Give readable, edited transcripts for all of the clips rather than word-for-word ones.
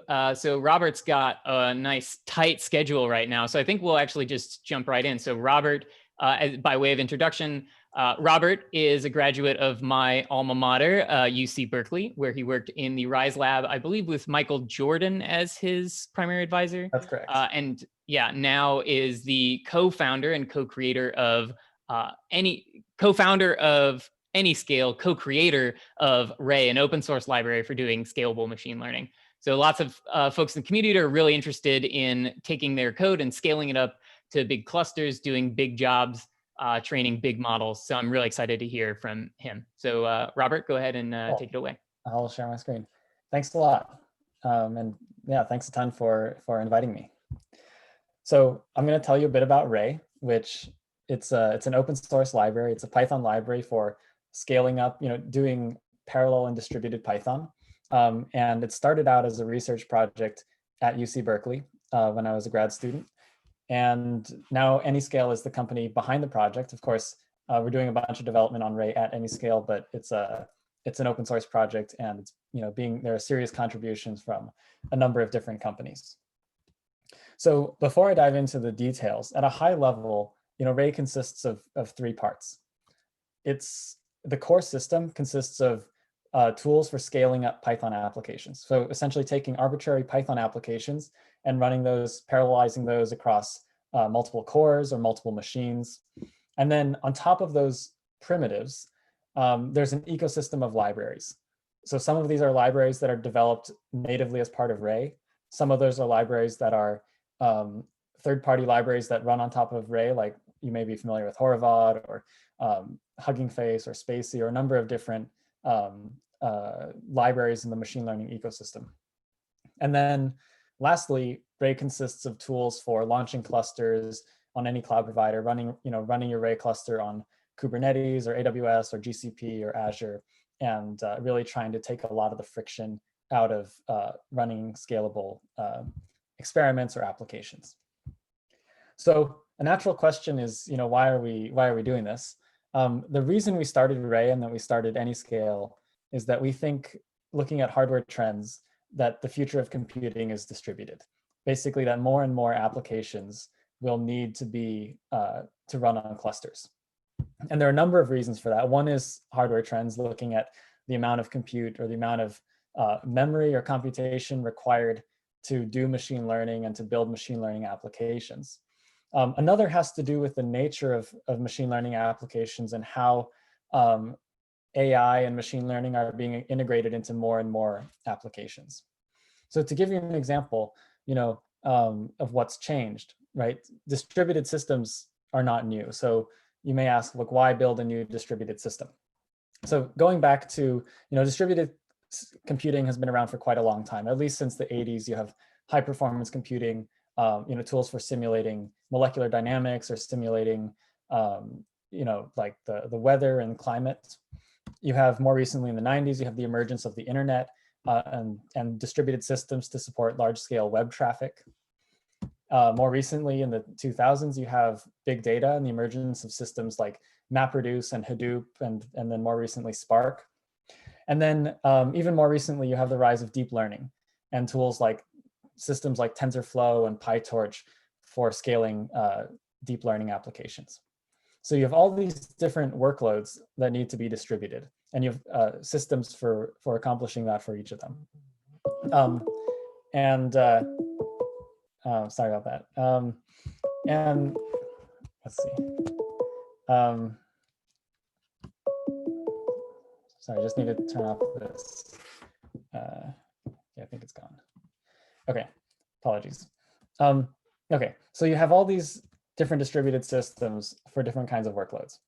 So Robert's got a nice tight schedule right now. So I think we'll actually just jump right in. So Robert, by way of introduction, Robert is a graduate of my alma mater, UC Berkeley, where he worked in the RISE lab, I believe with Michael Jordan as his primary advisor. That's correct. And yeah, now is the co-founder and co-creator of Anyscale, co-creator of Ray, an open source library for doing scalable machine learning. So lots of folks in the community are really interested in taking their code and scaling it up to big clusters, doing big jobs, training big models. So I'm really excited to hear from him. So Robert, go ahead and take it away. I'll share my screen. Thanks a lot. And yeah, thanks a ton for inviting me. So I'm going to tell you a bit about Ray, which it's an open source library. It's a Python library for scaling up, doing parallel and distributed Python. And it started out as a research project at UC Berkeley when I was a grad student. And now Anyscale is the company behind the project. Of course, we're doing a bunch of development on Ray at Anyscale, but it's an open source project, and it's, there are serious contributions from a number of different companies. So before I dive into the details, at a high level, Ray consists of three parts. The core system consists of tools for scaling up Python applications. So essentially taking arbitrary Python applications and running those, parallelizing those across multiple cores or multiple machines. And then on top of those primitives, there's an ecosystem of libraries. So some of these are libraries that are developed natively as part of Ray. Some of those are libraries that are third-party libraries that run on top of Ray, like you may be familiar with Horovod or Hugging Face or Spacey, or a number of different libraries in the machine learning ecosystem. And then lastly, Ray consists of tools for launching clusters on any cloud provider, running your Ray cluster on Kubernetes or AWS or GCP or Azure, and really trying to take a lot of the friction out of running scalable experiments or applications. So a natural question is, why are we doing this? The reason we started Ray and that we started Anyscale is that we think, looking at hardware trends, that the future of computing is distributed. Basically, that more and more applications will need to be to run on clusters. And there are a number of reasons for that. One is hardware trends, looking at the amount of compute or the amount of memory or computation required to do machine learning and to build machine learning applications. Another has to do with the nature of machine learning applications and how AI and machine learning are being integrated into more and more applications. So to give you an example, of what's changed, right? Distributed systems are not new. So you may ask, look, why build a new distributed system? So going back to, distributed computing has been around for quite a long time. At least since the 80s, you have high performance computing, tools for simulating molecular dynamics or simulating, like the weather and climate. You have more recently in the 90s, you have the emergence of the internet and distributed systems to support large scale web traffic. More recently in the 2000s, you have big data and the emergence of systems like MapReduce and Hadoop, and then more recently Spark. And then even more recently, you have the rise of deep learning and tools like systems like TensorFlow and PyTorch for scaling deep learning applications. So you have all these different workloads that need to be distributed, and you have systems for accomplishing that for each of them. Sorry about that. And let's see. Sorry, I just need to turn off this. Yeah, I think it's gone. Okay, apologies. Okay, so you have all these different distributed systems for different kinds of workloads.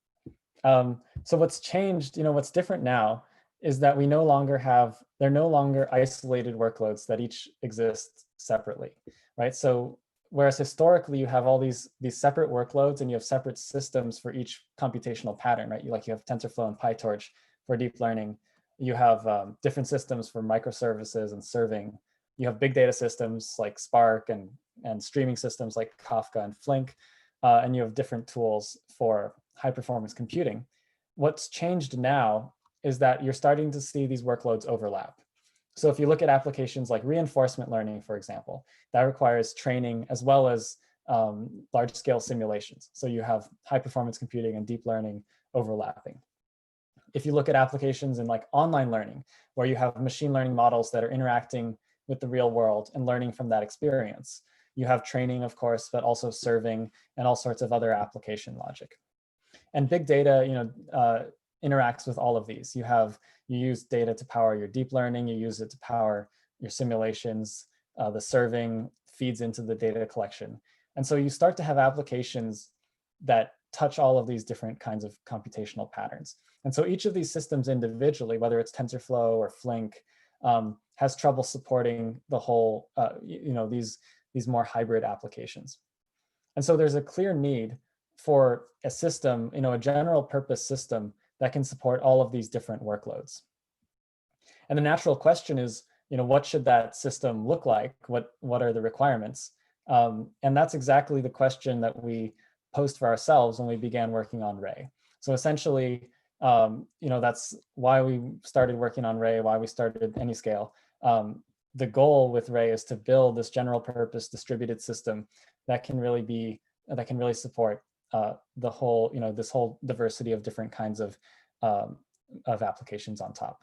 So what's changed, what's different now is that they're no longer isolated workloads that each exist separately, right? So whereas historically you have all these separate workloads and you have separate systems for each computational pattern, right? You have TensorFlow and PyTorch for deep learning. You have different systems for microservices and serving. You have big data systems like Spark and streaming systems like Kafka and Flink, and you have different tools for high performance computing. What's changed now is that you're starting to see these workloads overlap. So if you look at applications like reinforcement learning, for example, that requires training as well as large-scale simulations. So you have high-performance computing and deep learning overlapping. If you look at applications in like online learning, where you have machine learning models that are interacting with the real world and learning from that experience, you have training, of course, but also serving and all sorts of other application logic. And big data, interacts with all of these. You use data to power your deep learning, you use it to power your simulations, the serving feeds into the data collection. And so you start to have applications that touch all of these different kinds of computational patterns. And so each of these systems individually, whether it's TensorFlow or Flink, has trouble supporting the whole, these more hybrid applications. And so there's a clear need for a system, a general purpose system that can support all of these different workloads. And the natural question is, what should that system look like? What are the requirements? And that's exactly the question that we posed for ourselves when we began working on Ray. So essentially, that's why we started working on Ray, why we started Anyscale. The goal with Ray is to build this general purpose distributed system that can really support the whole, this whole diversity of different kinds of applications on top.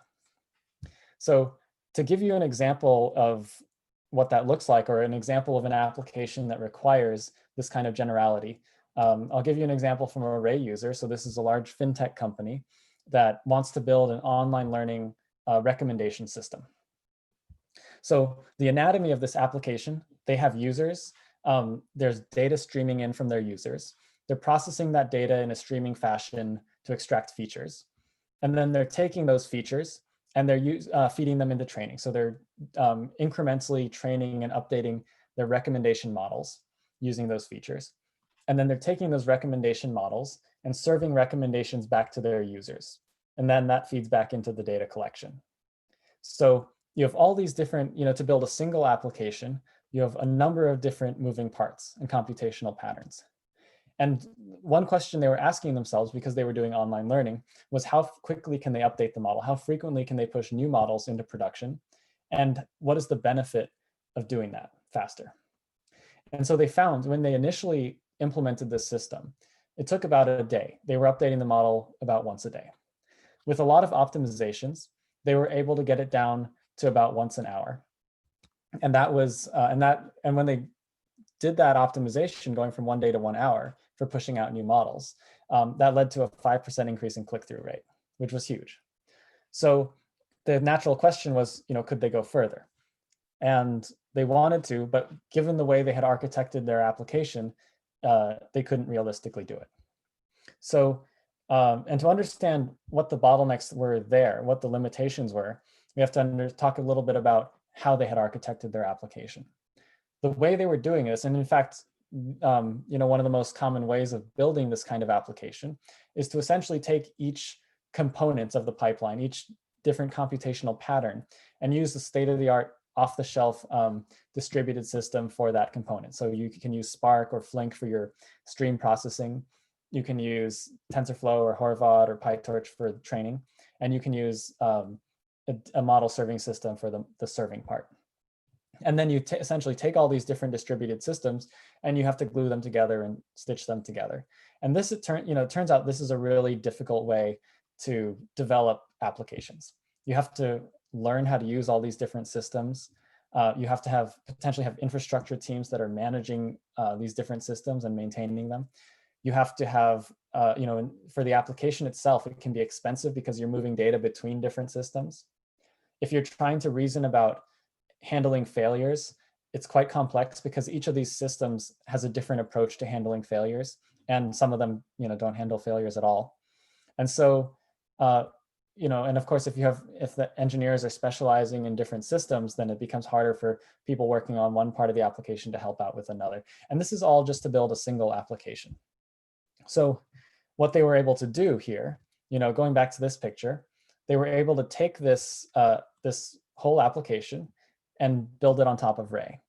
So to give you an example of what that looks like, or an example of an application that requires this kind of generality, I'll give you an example from a Ray user. So this is a large fintech company that wants to build an online learning recommendation system. So the anatomy of this application, they have users. There's data streaming in from their users. They're processing that data in a streaming fashion to extract features. And then they're taking those features and they're feeding them into training. So they're incrementally training and updating their recommendation models using those features. And then they're taking those recommendation models and serving recommendations back to their users. And then that feeds back into the data collection. So you have all these different, to build a single application, you have a number of different moving parts and computational patterns. And one question they were asking themselves, because they were doing online learning, was how quickly can they update the model? How frequently can they push new models into production? And what is the benefit of doing that faster? And so they found when they initially implemented this system, it took about a day. They were updating the model about once a day. With a lot of optimizations, they were able to get it down to about once an hour. And that was, and when they did that optimization going from 1 day to 1 hour for pushing out new models, that led to a 5% increase in click-through rate, which was huge. So the natural question was, could they go further? And they wanted to, but given the way they had architected their application, they couldn't realistically do it. So, and to understand what the bottlenecks were there, what the limitations were, we have to talk a little bit about how they had architected their application. The way they were doing this, and in fact, one of the most common ways of building this kind of application is to essentially take each component of the pipeline, each different computational pattern, and use the state-of-the-art off-the-shelf distributed system for that component. So you can use Spark or Flink for your stream processing. You can use TensorFlow or Horvath or PyTorch for training, and you can use a model serving system for the serving part. And then you essentially take all these different distributed systems and you have to glue them together and stitch them together. And this, it turns out this is a really difficult way to develop applications. You have to learn how to use all these different systems. You have to potentially have infrastructure teams that are managing these different systems and maintaining them. You have to have, for the application itself, it can be expensive because you're moving data between different systems. If you're trying to reason about handling failures, it's quite complex because each of these systems has a different approach to handling failures, and some of them, don't handle failures at all. And so, and of course, if the engineers are specializing in different systems, then it becomes harder for people working on one part of the application to help out with another. And this is all just to build a single application. So what they were able to do here, going back to this picture, they were able to take this, this whole application and build it on top of Ray.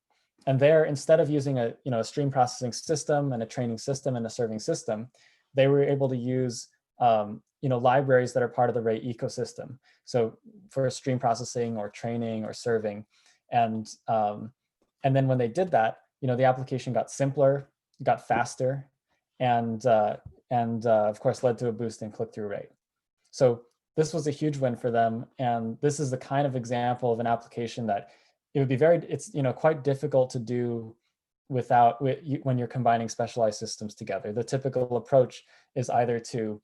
And there, instead of using a stream processing system and a training system and a serving system, they were able to use libraries that are part of the Ray ecosystem. So for stream processing or training or serving. And then when they did that, the application got simpler, got faster, and of course led to a boost in click-through rate. So this was a huge win for them. And this is the kind of example of an application that it would be it's quite difficult to do when you're combining specialized systems together. The typical approach is either to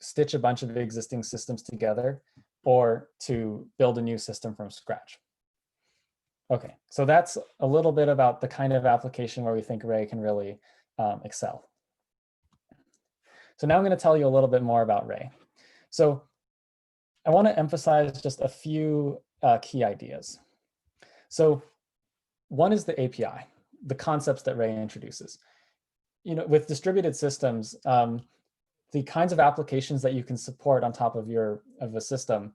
stitch a bunch of existing systems together or to build a new system from scratch. Okay, so that's a little bit about the kind of application where we think Ray can really excel. So now I'm going to tell you a little bit more about Ray. So I want to emphasize just a few key ideas. So one is the API, the concepts that Ray introduces. With distributed systems, the kinds of applications that you can support on top of a system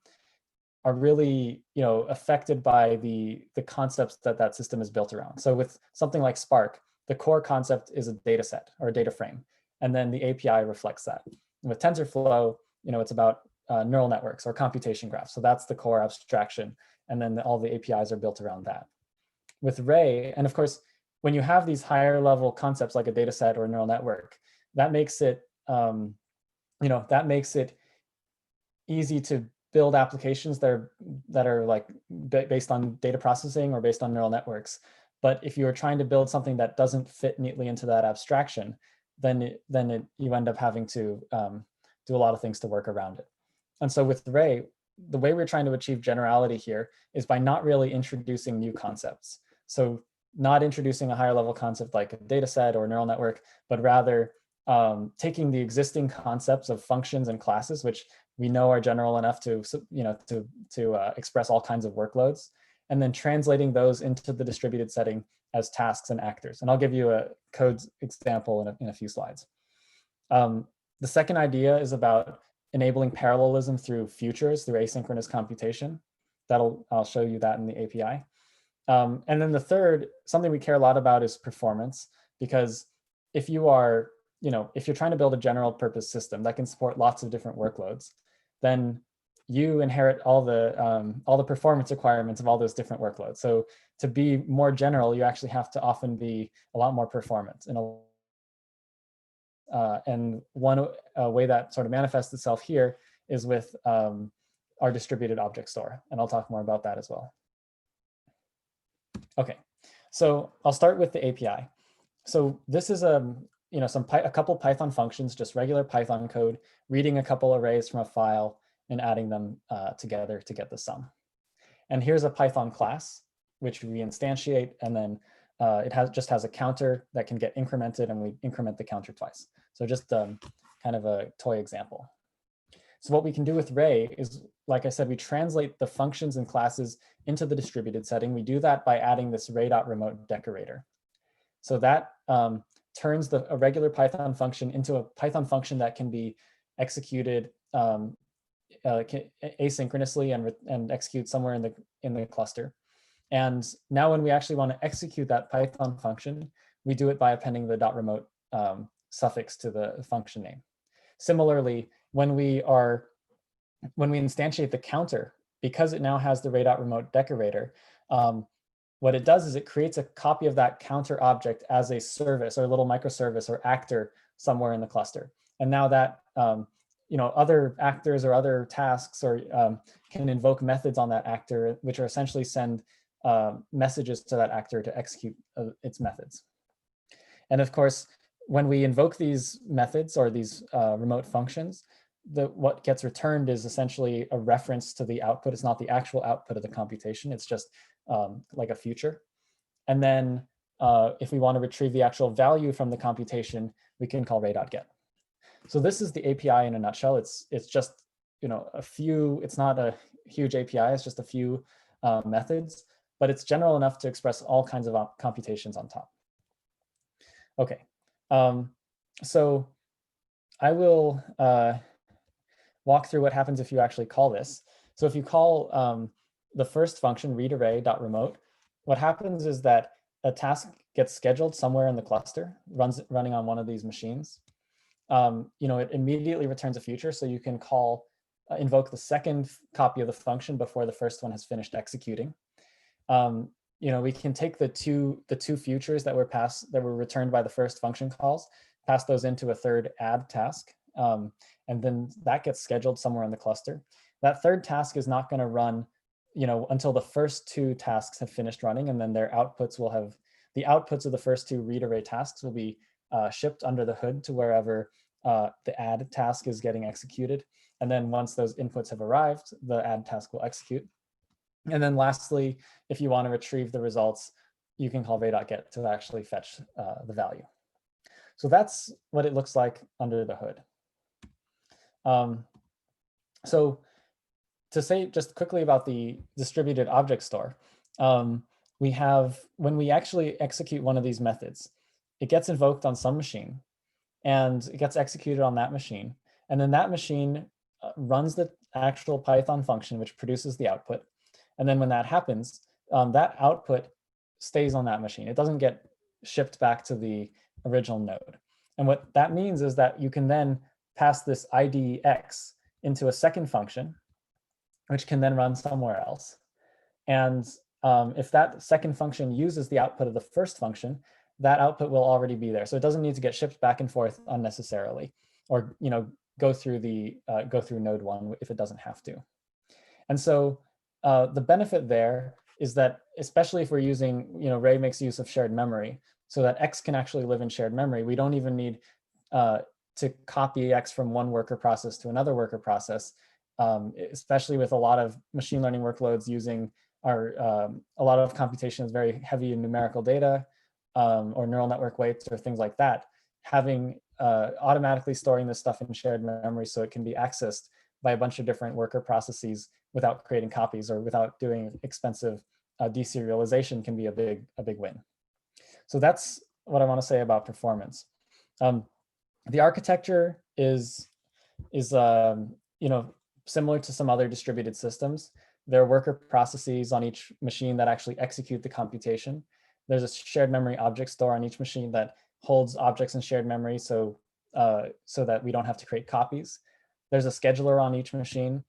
are really affected by the concepts that system is built around. So with something like Spark, the core concept is a data set or a data frame, and then the API reflects that. And with TensorFlow, it's about neural networks or computation graphs. So that's the core abstraction, and then all the APIs are built around that. With Ray, and of course, when you have these higher level concepts like a data set or a neural network, that makes it easy to build applications that are like based on data processing or based on neural networks. But if you are trying to build something that doesn't fit neatly into that abstraction, then you end up having to do a lot of things to work around it. And so with Ray, the way we're trying to achieve generality here is by not really introducing new concepts. So not introducing a higher level concept like a data set or neural network, but rather taking the existing concepts of functions and classes, which we know are general enough to express all kinds of workloads, and then translating those into the distributed setting as tasks and actors. And I'll give you a code example in a few slides. The second idea is about enabling parallelism through futures, through asynchronous computation. I'll show you that in the API. And then the third, something we care a lot about, is performance, because if you're trying to build a general purpose system that can support lots of different workloads, then you inherit all the performance requirements of all those different workloads. So to be more general, you actually have to often be a lot more performant. And one way that sort of manifests itself here is with our distributed object store. And I'll talk more about that as well. Okay, so I'll start with the API. So this is a couple Python functions, just regular Python code, reading a couple arrays from a file and adding them together to get the sum. And here's a Python class, which we instantiate, and then it just has a counter that can get incremented, and we increment the counter twice. So just kind of a toy example. So what we can do with Ray is, like I said, we translate the functions and classes into the distributed setting. We do that by adding this ray.remote decorator. So that turns a regular Python function into a Python function that can be executed asynchronously and execute somewhere in the cluster. And now when we actually want to execute that Python function, we do it by appending the .remote suffix to the function name. Similarly, when we instantiate the counter, because it now has the ray.remote decorator, what it does is it creates a copy of that counter object as a service or a little microservice or actor somewhere in the cluster. And now that other actors or other tasks can invoke methods on that actor, which are essentially send messages to that actor to execute its methods. And of course, when we invoke these methods or these remote functions, what gets returned is essentially a reference to the output. It's not the actual output of the computation. It's just like a future. And then if we want to retrieve the actual value from the computation, we can call ray.get. So this is the API in a nutshell. It's just a few. It's not a huge API. It's just a few methods, but it's general enough to express all kinds of computations on top. Okay, so I will walk through what happens if you actually call this. So if you call the first function, readarray.remote, what happens is that a task gets scheduled somewhere in the cluster, running on one of these machines. it immediately returns a future. So you can invoke the second copy of the function before the first one has finished executing. We can take the two futures that were returned by the first function calls, pass those into a third add task, and then that gets scheduled somewhere in the cluster. That third task is not going to run, until the first two tasks have finished running, and then the outputs of the first two read array tasks will be shipped under the hood to wherever the add task is getting executed. And then once those inputs have arrived, the add task will execute. And then lastly, if you want to retrieve the results, you can call ray.get to actually fetch the value. So that's what it looks like under the hood. So to say just quickly about the distributed object store, when we actually execute one of these methods, it gets invoked on some machine, and it gets executed on that machine. And then that machine runs the actual Python function, which produces the output. And then when that happens, that output stays on that machine. It doesn't get shipped back to the original node. And what that means is that you can then pass this ID x into a second function, which can then run somewhere else. And if that second function uses the output of the first function, that output will already be there. So it doesn't need to get shipped back and forth unnecessarily, or go through node one if it doesn't have to. And so the benefit there is that, especially if we're using, Ray makes use of shared memory, so that X can actually live in shared memory. We don't even need to copy X from one worker process to another worker process, especially with a lot of machine learning workloads using a lot of computation is very heavy in numerical data or neural network weights or things like that. Having automatically storing this stuff in shared memory so it can be accessed by a bunch of different worker processes without creating copies or without doing expensive deserialization can be a big win. So that's what I want to say about performance. The architecture is similar to some other distributed systems. There are worker processes on each machine that actually execute the computation. There's a shared memory object store on each machine that holds objects in shared memory so that we don't have to create copies. There's a scheduler on each machine.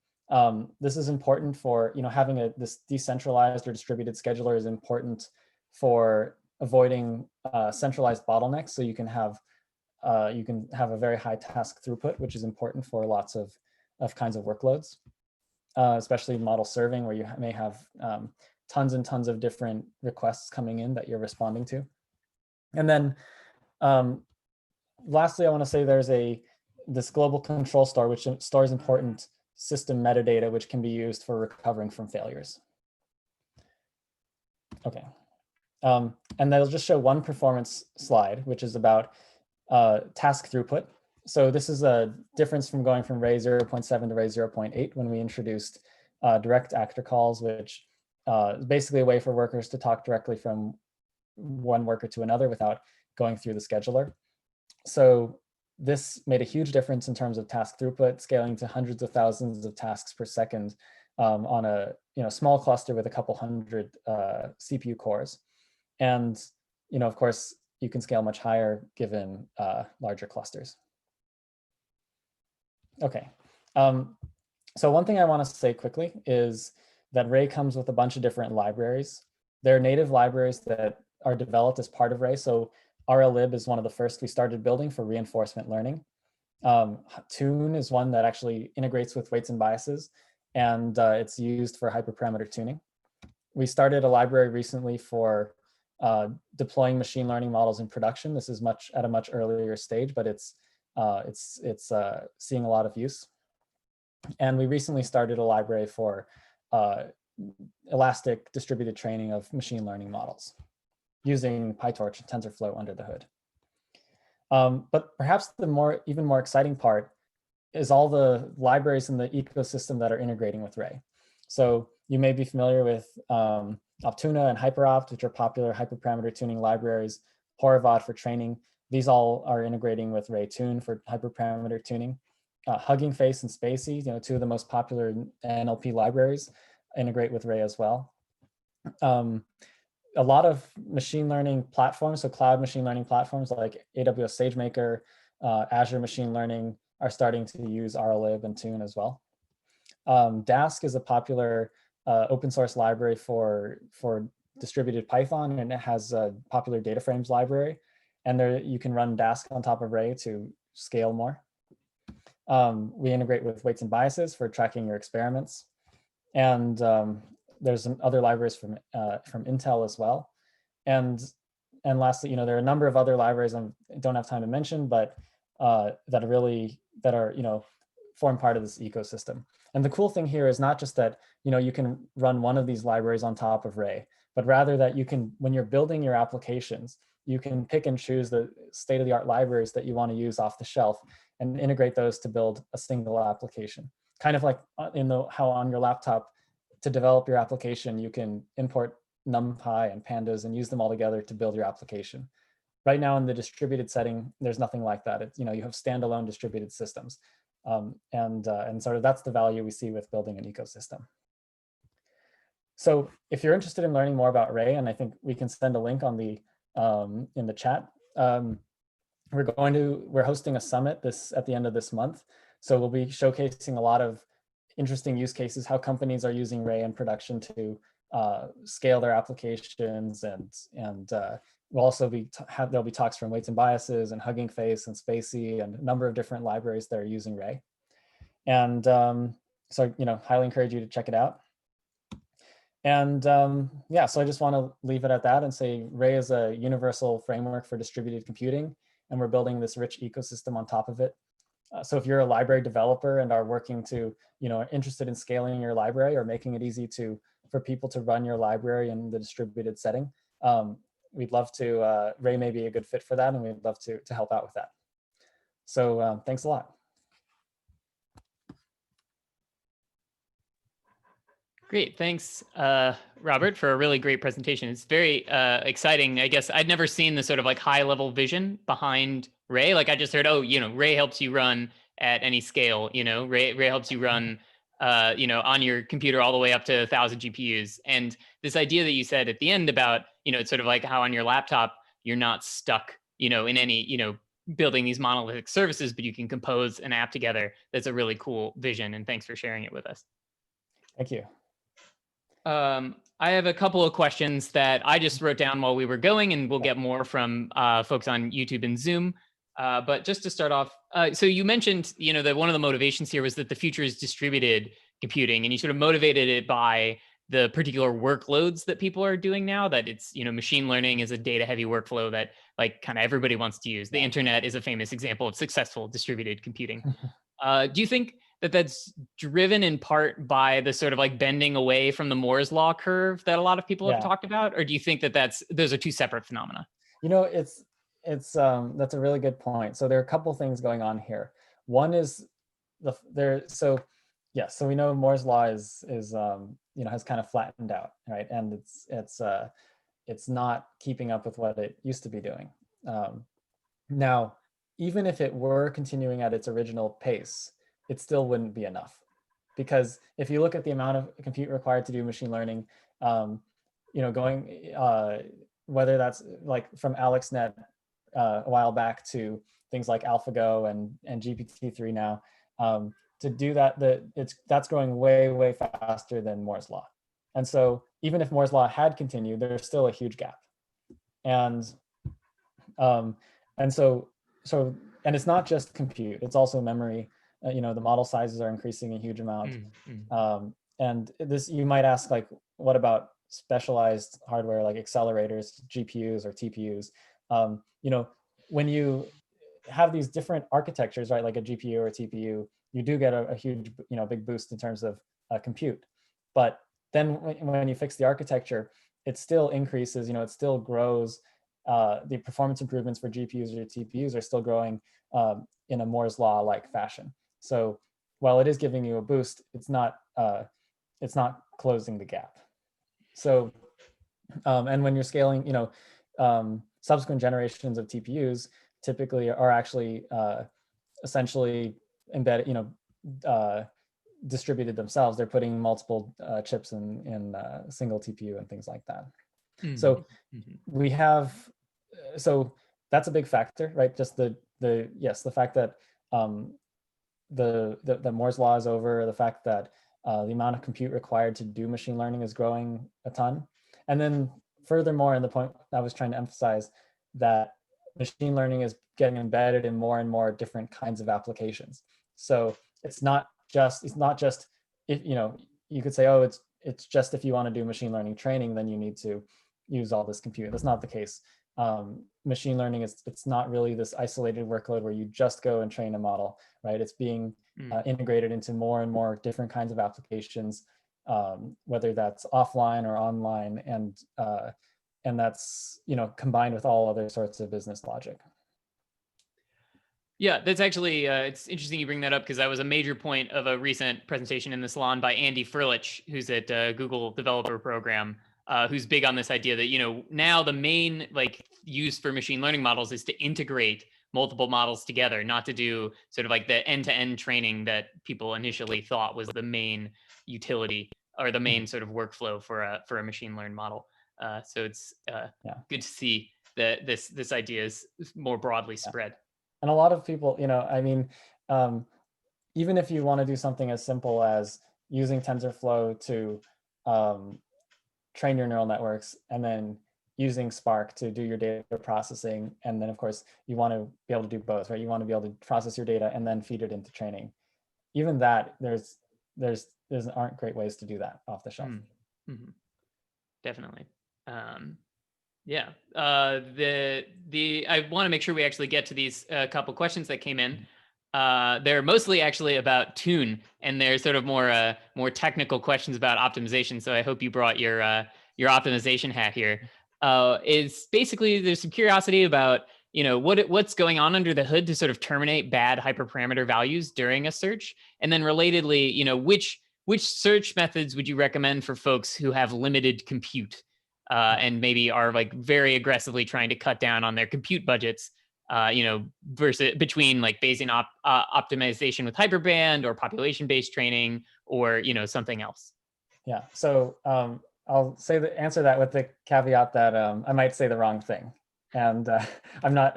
This is important for, having this decentralized or distributed scheduler is important for avoiding centralized bottlenecks. So you can have a very high task throughput, which is important for lots of kinds of workloads, especially model serving, where you may have tons and tons of different requests coming in that you're responding to. And then lastly, I want to say there's this global control store, which stores important system metadata, which can be used for recovering from failures. Okay. And they'll just show one performance slide, which is about task throughput. So this is a difference from going from Ray 0.7 to Ray 0.8 when we introduced direct actor calls, which is basically a way for workers to talk directly from one worker to another without going through the scheduler. So this made a huge difference in terms of task throughput, scaling to hundreds of thousands of tasks per second on a small cluster with a couple hundred CPU cores. And of course, you can scale much higher given larger clusters. Okay, so one thing I want to say quickly is that Ray comes with a bunch of different libraries. There are native libraries that are developed as part of Ray. So RLib is one of the first we started building for reinforcement learning. Tune is one that actually integrates with weights and biases, and it's used for hyperparameter tuning. We started a library recently for deploying machine learning models in production. This is at a much earlier stage, but it's seeing a lot of use. And we recently started a library for elastic distributed training of machine learning models using PyTorch and TensorFlow under the hood. But perhaps the even more exciting part is all the libraries in the ecosystem that are integrating with Ray. So you may be familiar with Optuna and HyperOpt, which are popular hyperparameter tuning libraries, Horovod for training. These all are integrating with Ray Tune for hyperparameter tuning. Hugging Face and Spacey, two of the most popular NLP libraries, integrate with Ray as well. A lot of machine learning platforms, so cloud machine learning platforms like AWS SageMaker, Azure Machine Learning are starting to use RLib and Tune as well. Dask is a popular open source library for distributed Python, and it has a popular data frames library. And there you can run Dask on top of Ray to scale more. We integrate with weights and biases for tracking your experiments. And there's some other libraries from Intel as well. And lastly, there are a number of other libraries I don't have time to mention, but that are form part of this ecosystem. And the cool thing here is not just that you can run one of these libraries on top of Ray, but rather that you can, when you're building your applications, you can pick and choose the state-of-the-art libraries that you want to use off the shelf and integrate those to build a single application. Kind of like how on your laptop, to develop your application, you can import NumPy and Pandas and use them all together to build your application. Right now in the distributed setting, there's nothing like that. You have standalone distributed systems. And sort of that's the value we see with building an ecosystem. So if you're interested in learning more about Ray, and I think we can send a link on the in the chat, we're hosting a summit at the end of this month. So we'll be showcasing a lot of interesting use cases, how companies are using Ray in production to scale their applications, and we'll also there'll be talks from Weights and Biases and Hugging Face and Spacey and a number of different libraries that are using Ray. And so highly encourage you to check it out. And yeah, so I just want to leave it at that and say Ray is a universal framework for distributed computing, and we're building this rich ecosystem on top of it. So if you're a library developer and are working to, interested in scaling your library or making it easy for people to run your library in the distributed setting, we'd love to, Ray may be a good fit for that, and we'd love to help out with that. So thanks a lot. Great, thanks, Robert, for a really great presentation. It's very exciting. I guess I'd never seen the sort of like high-level vision behind Ray. Like I just heard, Ray helps you run at any scale. Ray helps you run, on your computer all the way up to 1,000 GPUs. And this idea that you said at the end about, it's sort of like how on your laptop you're not stuck, in any, building these monolithic services, but you can compose an app together. That's a really cool vision, and thanks for sharing it with us. Thank you. I have a couple of questions that I just wrote down while we were going, and we'll get more from folks on YouTube and Zoom. But just to start off, so you mentioned, that one of the motivations here was that the future is distributed computing, and you sort of motivated it by the particular workloads that people are doing now, that it's, machine learning is a data heavy workflow that like kind of everybody wants to use. The internet is a famous example of successful distributed computing. Do you think that that's driven in part by the sort of like bending away from the Moore's law curve that a lot of people have talked about? Or do you think that those are two separate phenomena? That's a really good point. So there are a couple things going on here. One is so we know Moore's law is has kind of flattened out, right? And it's not keeping up with what it used to be doing. Now, even if it were continuing at its original pace, it still wouldn't be enough, because if you look at the amount of compute required to do machine learning, whether that's like from AlexNet a while back to things like AlphaGo and GPT-3 now, to do that, that's growing way, way faster than Moore's law. And so even if Moore's law had continued, there's still a huge gap. And it's not just compute, it's also memory. The model sizes are increasing a huge amount. And this, you might ask, like, what about specialized hardware like accelerators, GPUs or TPUs? When you have these different architectures, right, like a GPU or a TPU, you do get a huge, big boost in terms of compute. But then when you fix the architecture, it still increases, it still grows. The performance improvements for GPUs or TPUs are still growing in a Moore's law-like fashion. So while it is giving you a boost, it's not closing the gap. So, and when you're scaling, subsequent generations of TPUs typically are actually essentially embedded, distributed themselves. They're putting multiple chips in a single TPU and things like that. So we have, so that's a big factor, right? Just the the fact that the Moore's law is over, the fact that the amount of compute required to do machine learning is growing a ton. And then furthermore, and the point I was trying to emphasize, that machine learning is getting embedded in more and more different kinds of applications. So it's not just if you could say, oh, it's just if you want to do machine learning training, then you need to use all this compute. That's not the case. Machine learning it's not really this isolated workload where you just go and train a model, right? It's being integrated into more and more different kinds of applications, whether that's offline or online, and that's combined with all other sorts of business logic. Yeah, that's actually, it's interesting you bring that up, because that was a major point of a recent presentation in the Salon by Andy Furlich, who's at Google Developer Program, who's big on this idea that, now the main use for machine learning models is to integrate multiple models together, not to do sort of like the end-to-end training that people initially thought was the main utility or the main sort of workflow for a machine learned model. So it's good to see that this idea is more broadly spread. And a lot of people, even if you want to do something as simple as using TensorFlow to train your neural networks, and then using Spark to do your data processing, and then of course you want to be able to do both, right? You want to be able to process your data and then feed it into training. Even that, there's aren't great ways to do that off the shelf. Mm-hmm. Definitely. Yeah. I want to make sure we actually get to these couple questions that came in. They're mostly actually about Tune, and they're sort of more technical questions about optimization. So I hope you brought your optimization hat here. Is basically there's some curiosity about what's going on under the hood to sort of terminate bad hyperparameter values during a search, and then relatedly, which search methods would you recommend for folks who have limited compute and maybe are very aggressively trying to cut down on their compute budgets? Versus between Bayesian optimization with hyperband or population-based training or something else. Yeah. So I'll answer that with the caveat that I might say the wrong thing, and I'm not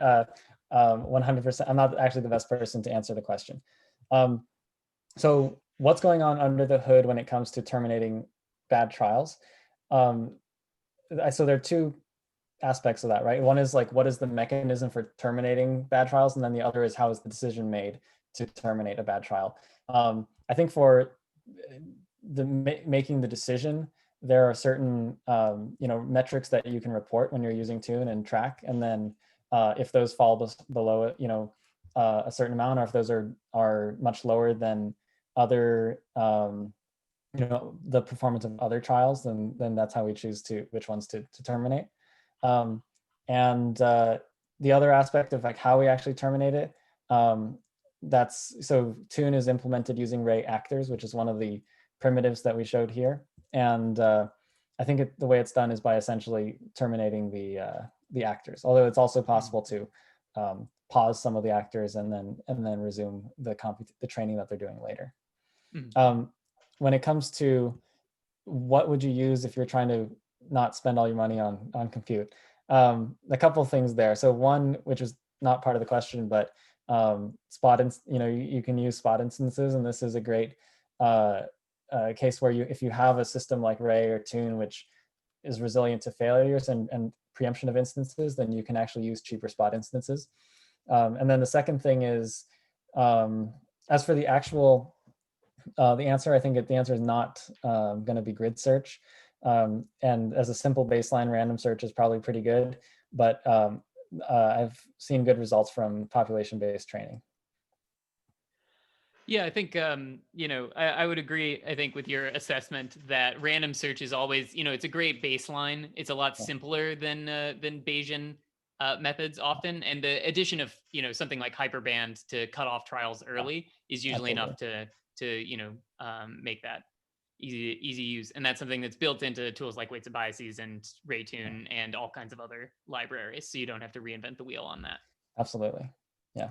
100%. I'm not actually the best person to answer the question. So what's going on under the hood when it comes to terminating bad trials? So there are two aspects of that, right? One is what is the mechanism for terminating bad trials, and then the other is how is the decision made to terminate a bad trial. I think for making the decision, there are certain metrics that you can report when you're using Tune and track, and then if those fall below a certain amount, or if those are much lower than other the performance of other trials, then that's how we choose which ones to terminate. And the other aspect of how we actually terminate it, so Tune is implemented using Ray actors, which is one of the primitives that we showed here. And I think the way it's done is by essentially terminating the actors, although it's also possible to pause some of the actors and then resume the training that they're doing later. When it comes to what would you use if you're trying to not spend all your money on compute, a couple of things there. So one, which is not part of the question, but you can use spot instances, and this is a great case where if you have a system like Ray or Tune, which is resilient to failures and preemption of instances, then you can actually use cheaper spot instances. And then the second thing is, as for the actual the answer, I think the answer is not going to be grid search. And as a simple baseline, random search is probably pretty good, but I've seen good results from population-based training. Yeah, I think, I would agree, I think, with your assessment that random search is always, it's a great baseline. It's a lot simpler than Bayesian methods often. And the addition of, something like hyperband to cut off trials early is usually enough to make that easy use. And that's something that's built into tools like weights and biases and RayTune and all kinds of other libraries. So you don't have to reinvent the wheel on that. Absolutely. Yeah.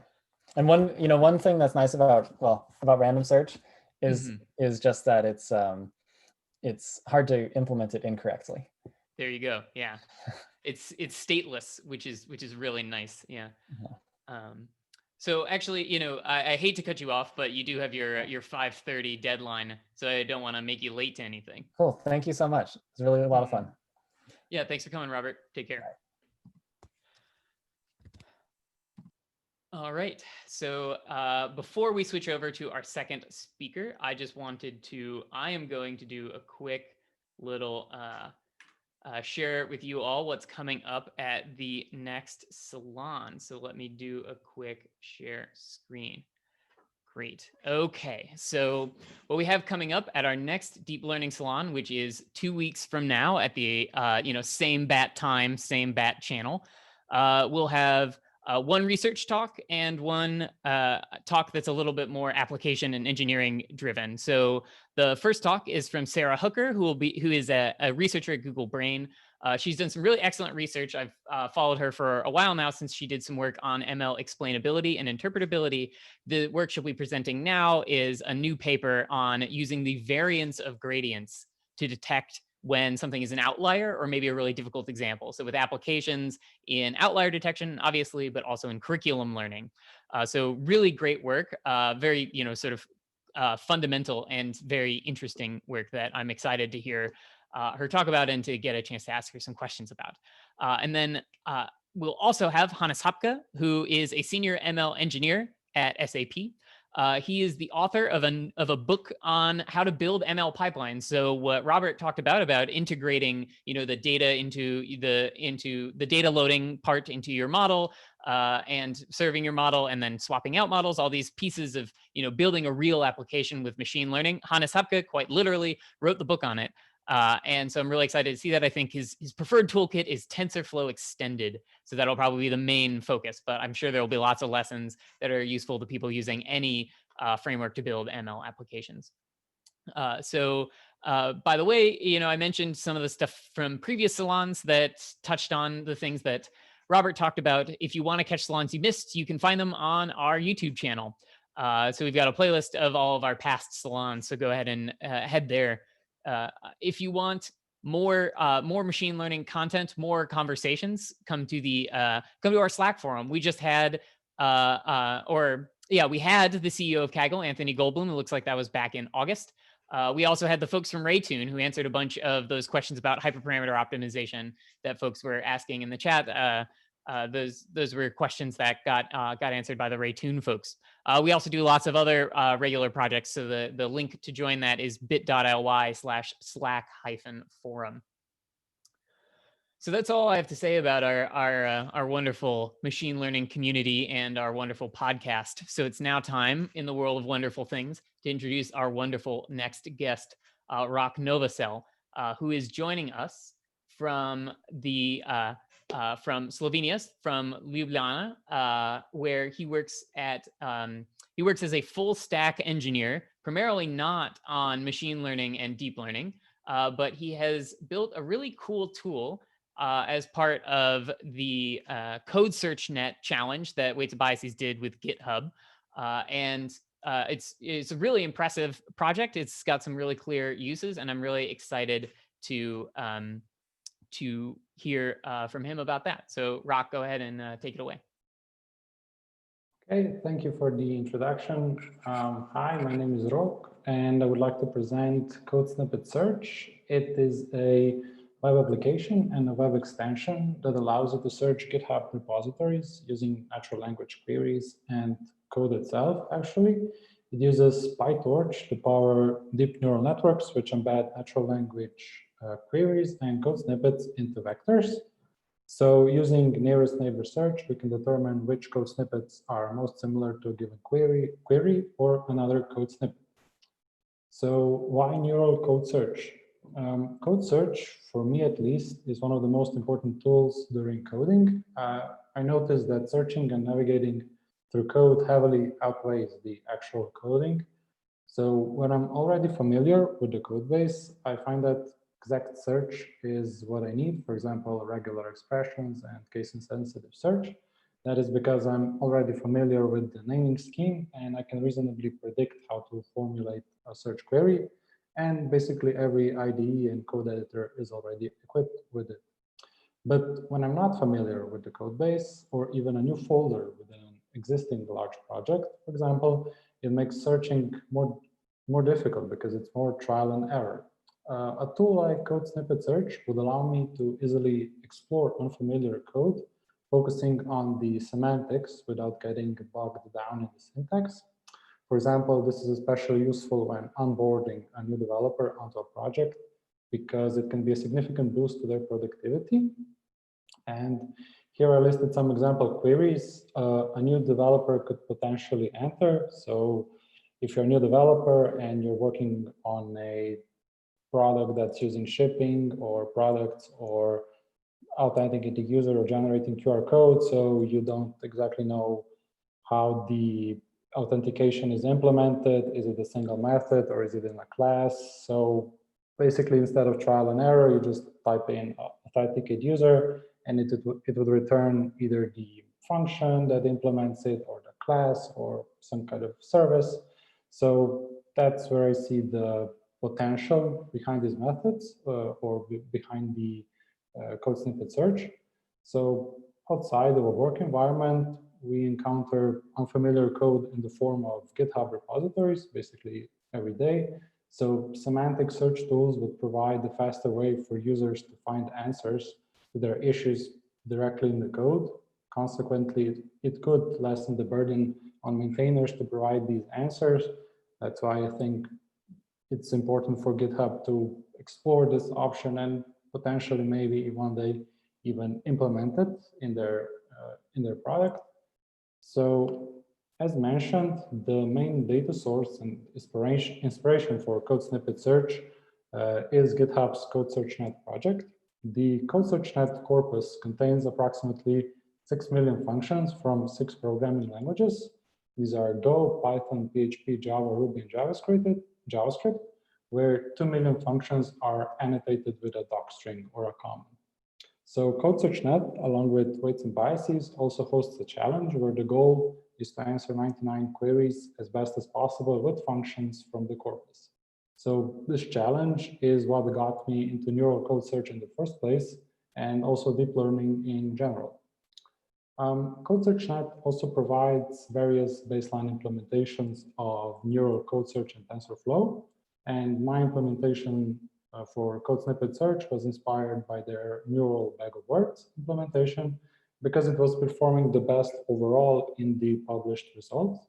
And one thing that's nice about random search is just that it's hard to implement it incorrectly. There you go. Yeah. It's stateless, which is really nice. Yeah. So actually, I hate to cut you off, but you do have your 5:30 deadline, so I don't want to make you late to anything. Cool. Thank you so much. It's really a lot of fun. Yeah, thanks for coming, Robert. Take care. All right. So before we switch over to our second speaker, I am going to do a quick little share with you all what's coming up at the next Salon. So let me do a quick share screen. Great. Okay. So what we have coming up at our next Deep Learning Salon, which is 2 weeks from now at the same bat time, same bat channel, we'll have one research talk and one talk that's a little bit more application and engineering driven. So the first talk is from Sarah Hooker, who is a researcher at Google Brain. She's done some really excellent research. I've followed her for a while now since she did some work on ML explainability and interpretability. The work she'll be presenting now is a new paper on using the variance of gradients to detect when something is an outlier or maybe a really difficult example. So with applications in outlier detection, obviously, but also in curriculum learning. So really great work, very, fundamental and very interesting work that I'm excited to hear her talk about and to get a chance to ask her some questions about. And then we'll also have Hannes Hapke, who is a senior ML engineer at SAP. He is the author of a book on how to build ML pipelines. So what Robert talked about integrating, the data into the data loading part into your model and serving your model and then swapping out models, all these pieces of, building a real application with machine learning. Hannes Hapke quite literally wrote the book on it. And so I'm really excited to see that. I think his preferred toolkit is TensorFlow Extended. So that'll probably be the main focus, but I'm sure there will be lots of lessons that are useful to people using any framework to build ML applications. By the way, I mentioned some of the stuff from previous salons that touched on the things that Robert talked about. If you want to catch salons you missed, you can find them on our YouTube channel. So we've got a playlist of all of our past salons. So go ahead and head there. If you want more machine learning content, more conversations, come to our Slack forum. We just had we had the CEO of Kaggle, Anthony Goldblum. It looks like that was back in August. We also had the folks from Raytune who answered a bunch of those questions about hyperparameter optimization that folks were asking in the chat. Those were questions that got answered by the Raytune folks. We also do lots of other regular projects. So the link to join that is bit.ly/slack-forum. So that's all I have to say about our wonderful machine learning community and our wonderful podcast. So it's now time in the world of wonderful things to introduce our wonderful next guest, Rok Novosel, who is joining us from Slovenia, from Ljubljana, where he works as a full stack engineer, primarily not on machine learning and deep learning, but he has built a really cool tool as part of the CodeSearch challenge that Weights of Biases did with GitHub. It's a really impressive project. It's got some really clear uses, and I'm really excited to hear from him about that. So Rok, go ahead and take it away. Okay, thank you for the introduction. Hi, my name is Rok, and I would like to present CodeSnippetSearch. It is a web application and a web extension that allows you to search GitHub repositories using natural language queries and code itself, actually. It uses PyTorch to power deep neural networks, which embed natural language queries and code snippets into vectors. So using nearest neighbor search, we can determine which code snippets are most similar to a given query or another code snippet. So why neural code search? Code search, for me at least, is one of the most important tools during coding. I noticed that searching and navigating through code heavily outweighs the actual coding. So when I'm already familiar with the code base, I find that exact search is what I need. For example, regular expressions and case-insensitive search. That is because I'm already familiar with the naming scheme and I can reasonably predict how to formulate a search query. And basically every IDE and code editor is already equipped with it. But when I'm not familiar with the code base or even a new folder within an existing large project, for example, it makes searching more difficult because it's more trial and error. A tool like CodeSnippetSearch would allow me to easily explore unfamiliar code, focusing on the semantics without getting bogged down in the syntax. For example, this is especially useful when onboarding a new developer onto a project because it can be a significant boost to their productivity. And here I listed some example queries a new developer could potentially enter. So if you're a new developer and you're working on a product that's using shipping or products or authenticating user or generating QR code, so you don't exactly know how the authentication is implemented. Is it a single method or is it in a class? So basically, instead of trial and error, you just type in authenticate user, and it would return either the function that implements it or the class or some kind of service. So that's where I see the potential behind these methods or behind the CodeSnippetSearch. So outside of a work environment, we encounter unfamiliar code in the form of GitHub repositories, basically every day. So semantic search tools would provide a faster way for users to find answers to their issues directly in the code. Consequently, it could lessen the burden on maintainers to provide these answers. That's why I think it's important for GitHub to explore this option and potentially maybe one day even implement it in their product. So as mentioned, the main data source and inspiration for CodeSnippetSearch is GitHub's CodeSearchNet project. The CodeSearchNet corpus contains approximately 6 million functions from 6 programming languages. These are Go, Python, PHP, Java, Ruby, and JavaScript, where 2 million functions are annotated with a docstring or a comment. So CodeSearchNet, along with weights and biases, also hosts a challenge where the goal is to answer 99 queries as best as possible with functions from the corpus. So this challenge is what got me into neural code search in the first place, and also deep learning in general. CodeSearchNet also provides various baseline implementations of neural code search and TensorFlow, and my implementation for CodeSnippetSearch was inspired by their neural bag of words implementation because it was performing the best overall in the published results.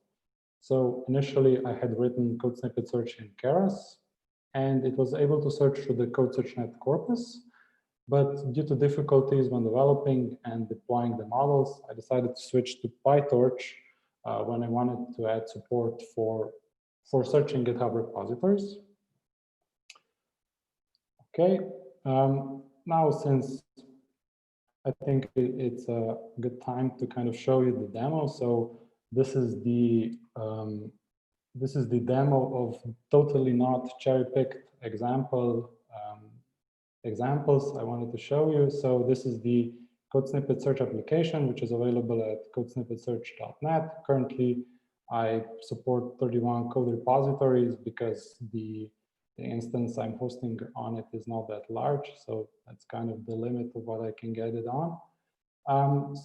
So initially, I had written CodeSnippetSearch in Keras, and it was able to search through the CodeSearchNet corpus. But due to difficulties when developing and deploying the models, I decided to switch to PyTorch when I wanted to add support for searching GitHub repositories. Okay, now since I think it's a good time to kind of show you the demo. So this is the demo of totally not cherry-picked examples I wanted to show you. So this is the CodeSnippetSearch application, which is available at codesnippetsearch.net. Currently, I support 31 code repositories because the instance I'm hosting on it is not that large. So that's kind of the limit of what I can get it on.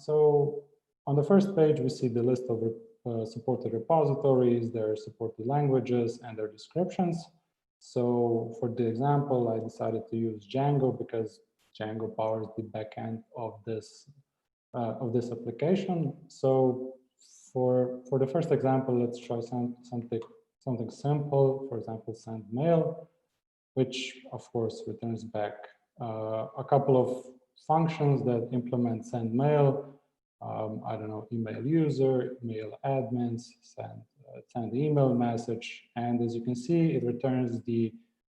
So on the first page, we see the list of supported repositories, their supported languages, and their descriptions. So for the example, I decided to use Django because Django powers the backend of this application. So for the first example, let's try something simple. For example, send mail, which of course returns back a couple of functions that implement send mail. I don't know, email user, email admins, send email message, and as you can see, it returns the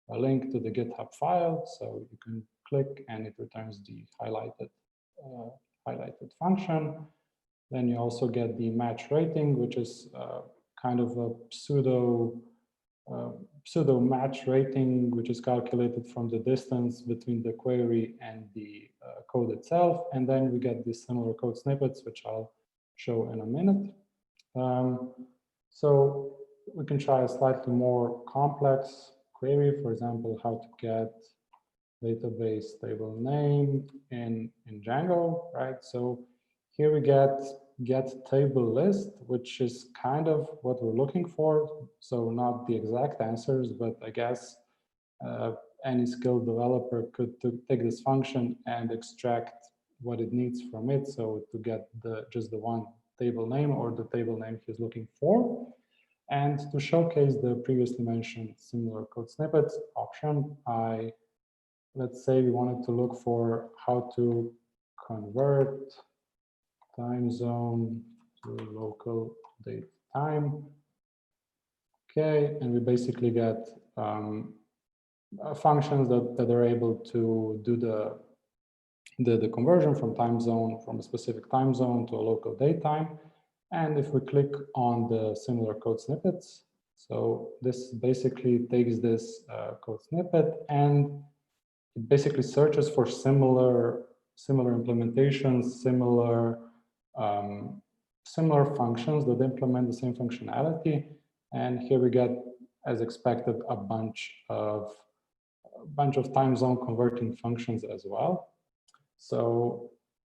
link to the GitHub file. So you can click, and it returns the highlighted function. Then you also get the match rating, which is kind of a pseudo match rating, which is calculated from the distance between the query and the code itself. And then we get these similar code snippets, which I'll show in a minute. So we can try a slightly more complex query, for example, how to get database table name in Django, right? So here we get get table list, which is kind of what we're looking for. So not the exact answers, but I guess any skilled developer could take this function and extract what it needs from it. So to get just the one table name or the table name he's looking for. And to showcase the previously mentioned similar code snippets option, let's say we wanted to look for how to convert time zone to local date time. Okay, and we basically get functions that are able to do the conversion from time zone, from a specific time zone to a local date time. And if we click on the similar code snippets, so this basically takes this code snippet and it basically searches for similar implementations, similar functions that implement the same functionality. And here we get, as expected, a bunch of time zone converting functions as well. So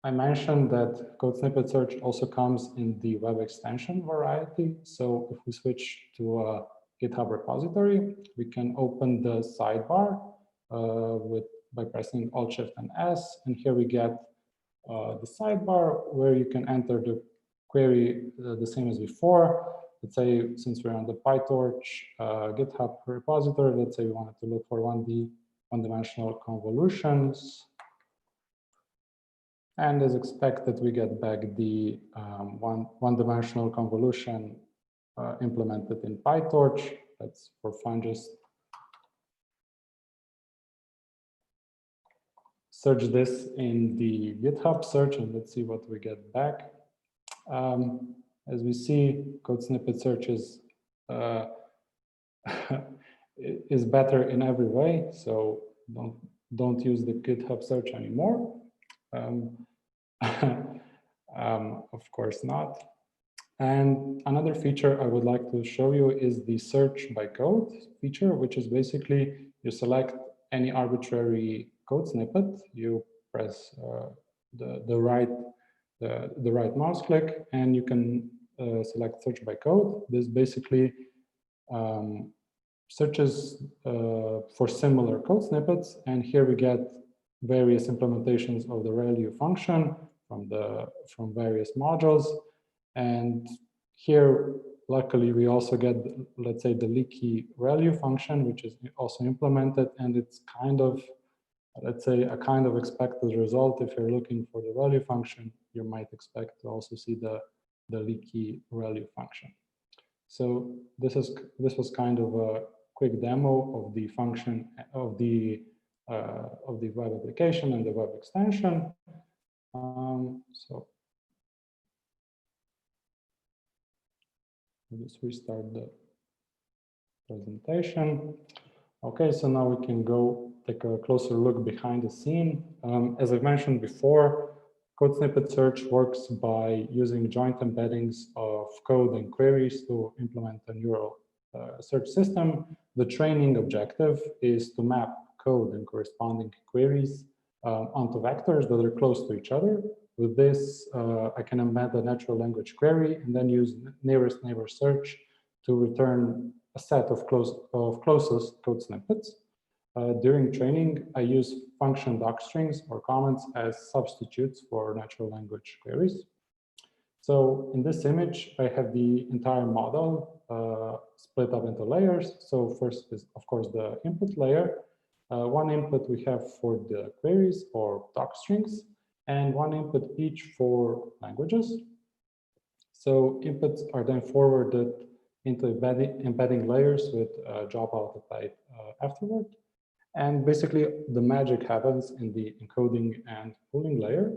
I mentioned that CodeSnippetSearch also comes in the web extension variety. So if we switch to a GitHub repository, we can open the sidebar by pressing Alt-Shift and S. And here we get the sidebar where you can enter the query the same as before. Let's say, since we're on the PyTorch GitHub repository, let's say we wanted to look for one-dimensional convolutions. And as expected, we get back the one-dimensional convolution implemented in PyTorch. That's for fun, just search this in the GitHub search and let's see what we get back. As we see, CodeSnippetSearch is better in every way. So don't use the GitHub search anymore. Of course not. And another feature I would like to show you is the search by code feature, which is basically you select any arbitrary code snippet, you press the right mouse click, and you can select search by code. This basically searches for similar code snippets, and here we get various implementations of the ReLU function from various modules. And here, luckily, we also get, let's say, the leaky ReLU function, which is also implemented, and it's kind of, let's say, a kind of expected result. If you're looking for the ReLU function, you might expect to also see the leaky ReLU function. So this was kind of a quick demo of the function of the web application and the web extension. So I'll just restart the presentation. Okay, so now we can go take a closer look behind the scene. As I mentioned before, CodeSnippetSearch works by using joint embeddings of code and queries to implement a neural search system. The training objective is to map code and corresponding queries onto vectors that are close to each other. With this, I can embed a natural language query and then use nearest neighbor search to return a set of closest code snippets. During training, I use function docstrings or comments as substitutes for natural language queries. So in this image, I have the entire model split up into layers. So first is, of course, the input layer. One input we have for the queries or docstrings, and one input each for languages. So inputs are then forwarded into embedding layers with job multiplied afterward. And basically, the magic happens in the encoding and pooling layer.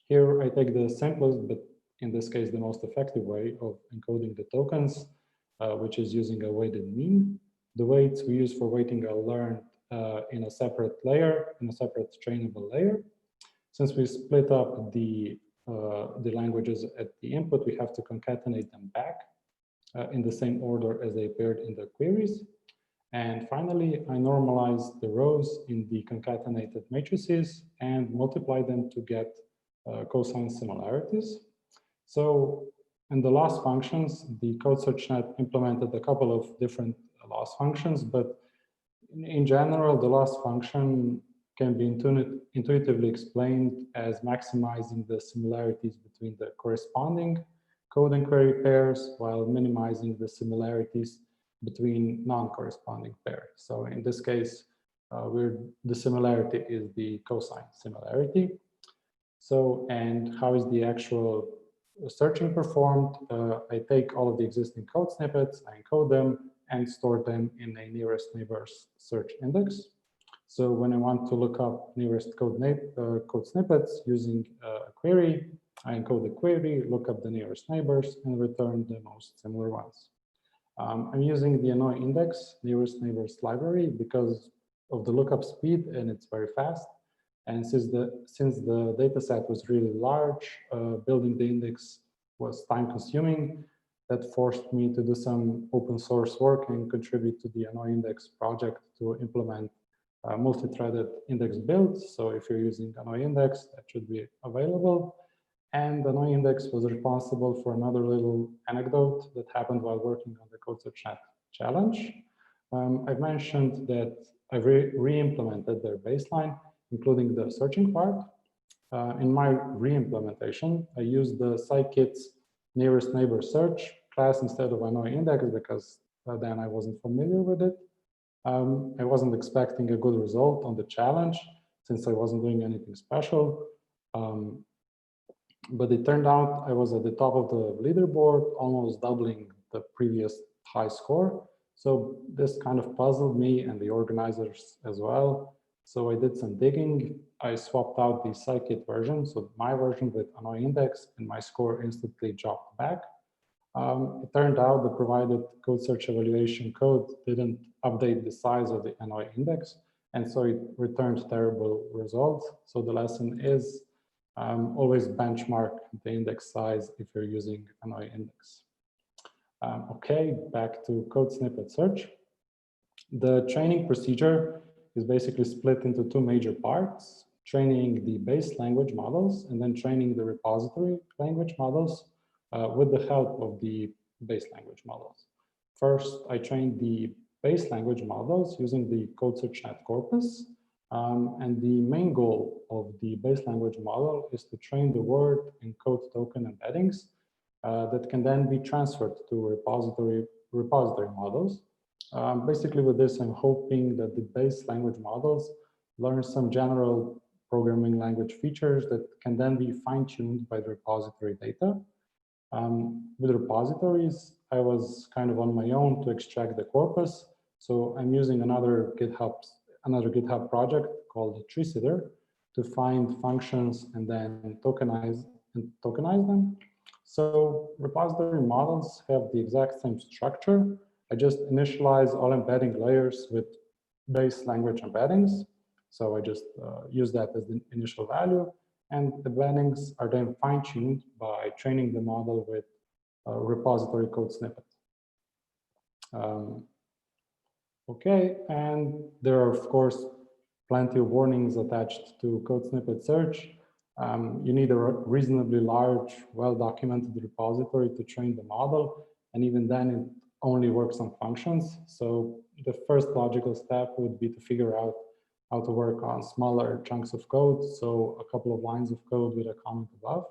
Here, I take the simplest, but in this case, the most effective way of encoding the tokens, which is using a weighted mean. The weights we use for weighting are learned in a separate layer, in a separate trainable layer. Since we split up the languages at the input, we have to concatenate them back in the same order as they appeared in the queries. And finally, I normalize the rows in the concatenated matrices and multiply them to get cosine similarities. So in the loss functions, the CodeSearchNet implemented a couple of different loss functions, but in general, the loss function can be intuitively explained as maximizing the similarities between the corresponding code and query pairs while minimizing the similarities between non-corresponding pairs. So in this case, the similarity is the cosine similarity. So, and how is the actual searching performed? I take all of the existing code snippets, I encode them, and store them in a nearest neighbors search index. So when I want to look up nearest code snippets using a query, I encode the query, look up the nearest neighbors, and return the most similar ones. I'm using the annoy index nearest neighbors library because of the lookup speed, and it's very fast. And since the data set was really large, building the index was time consuming. That forced me to do some open source work and contribute to the annoy index project to implement multi-threaded index builds. So if you're using annoy index, that should be available. And annoy index was responsible for another little anecdote that happened while working on the CodeSearchNet challenge. I've mentioned that I've re-implemented their baseline, including the searching part. In my re-implementation, I used the scikit's nearest neighbor search class instead of annoy index because then I wasn't familiar with it. I wasn't expecting a good result on the challenge since I wasn't doing anything special. But it turned out I was at the top of the leaderboard, almost doubling the previous high score. So this kind of puzzled me and the organizers as well. So I did some digging. I swapped out the scikit version, so my version with annoy index, and my score instantly dropped back. It turned out the provided code search evaluation code didn't update the size of the annoy index, and so it returned terrible results. So the lesson is always benchmark the index size if you're using annoy index. Okay, back to CodeSnippetSearch. The training procedure is basically split into two major parts: training the base language models and then training the repository language models with the help of the base language models. First, I trained the base language models using the CodeSearchNet corpus. And the main goal of the base language model is to train the word and code token embeddings that can then be transferred to repository models. Basically with this, I'm hoping that the base language models learn some general programming language features that can then be fine-tuned by the repository data. With repositories, I was kind of on my own to extract the corpus. So I'm using another GitHub project called TreeSitter to find functions and then tokenize them. So repository models have the exact same structure. I just initialize all embedding layers with base language embeddings. So I just use that as the initial value. And the embeddings are then fine-tuned by training the model with repository code snippet. Okay, and there are, of course, plenty of warnings attached to CodeSnippetSearch. You need a reasonably large, well-documented repository to train the model, and even then it only works on functions. So the first logical step would be to figure out how to work on smaller chunks of code, so a couple of lines of code with a comment above.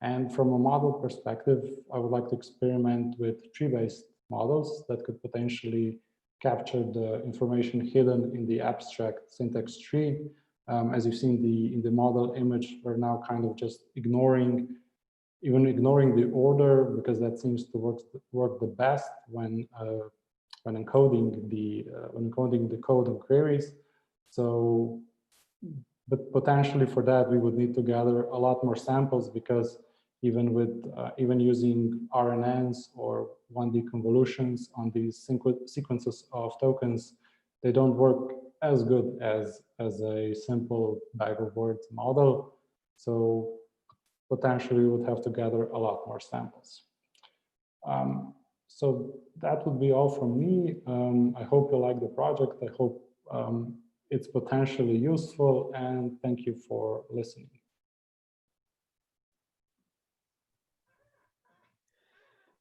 And from a model perspective, I would like to experiment with tree-based models that could potentially capture the information hidden in the abstract syntax tree. As you've seen in the model image, we're now kind of just ignoring the order because that seems to work the best when encoding the code and queries. So, but potentially for that, we would need to gather a lot more samples because even using RNNs or 1D convolutions on these sequences of tokens, they don't work as good as a simple bag of words model. So potentially we would have to gather a lot more samples. So that would be all from me. I hope you like the project. I hope it's potentially useful, and thank you for listening.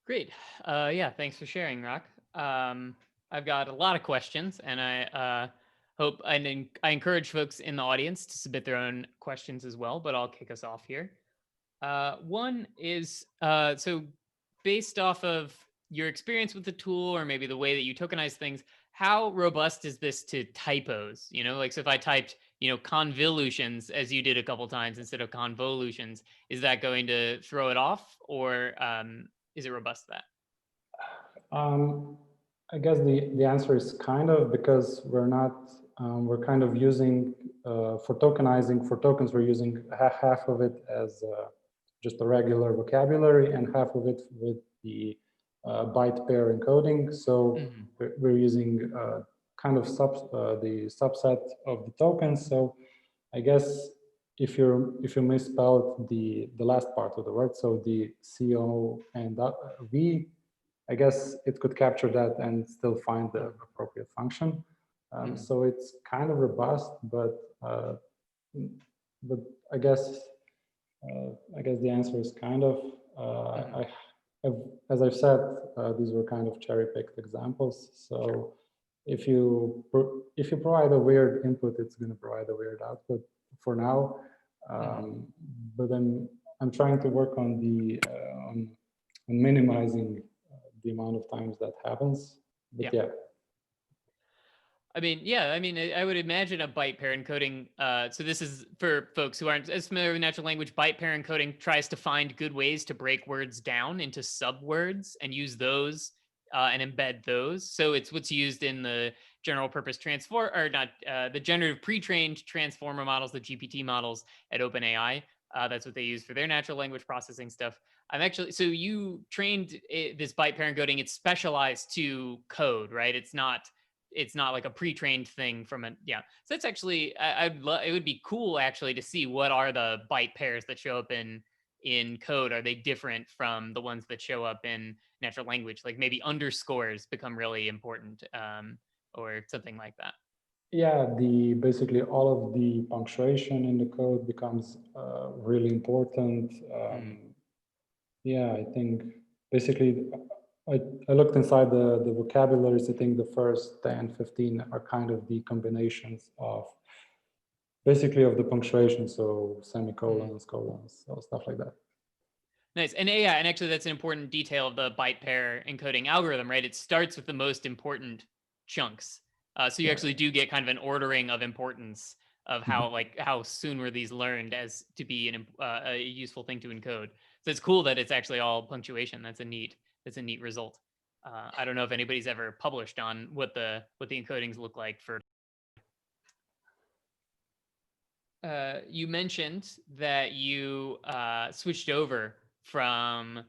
Great. Yeah, thanks for sharing, Rok. I've got a lot of questions, and I hope I encourage folks in the audience to submit their own questions as well, but I'll kick us off here. One is, so based off of your experience with the tool, or maybe the way that you tokenize things, how robust is this to typos? You know, like, so if I typed, convolutions, as you did a couple times instead of convolutions, is that going to throw it off, or is it robust to that? I guess the answer is kind of, because we're not, we're kind of using, for tokenizing, for tokens, we're using half of it as just a regular vocabulary and half of it with the byte pair encoding. So we're using kind of the subset of the tokens. So I guess if you misspelled the last part of the word, so the CO and V, I guess it could capture that and still find the appropriate function. So it's kind of robust, but I guess the answer is kind of. As I've said, these were kind of cherry-picked examples. So if you provide a weird input, it's going to provide a weird output for now. But then I'm trying to work on the on minimizing the amount of times that happens. But yeah. I mean, I would imagine a byte pair encoding. So this is for folks who aren't as familiar with natural language. Byte pair encoding tries to find good ways to break words down into subwords and use those and embed those. So it's what's used in the general purpose transform, or not, the generative pre-trained transformer models, the GPT models at OpenAI. That's what they use for their natural language processing stuff. I'm actually, so you trained this byte pair encoding. It's specialized to code, right? It's not like a pre-trained thing from so that's actually, it would be cool actually to see what are the byte pairs that show up in code. Are they different from the ones that show up in natural language? Like maybe underscores become really important, or something like that. Yeah, basically all of the punctuation in the code becomes really important. Yeah, I think basically I looked inside the vocabularies. I think the first 10, 15 are kind of the combinations of basically of the punctuation. So semicolons, colons, so stuff like that. Nice. And yeah, and actually that's an important detail of the byte pair encoding algorithm, right? It starts with the most important chunks. So you actually do get kind of an ordering of importance of how, like, how soon were these learned as to be a useful thing to encode. So it's cool that it's actually all punctuation. That's a neat result. I don't know if anybody's ever published on what the encodings look like for. You mentioned that you switched over from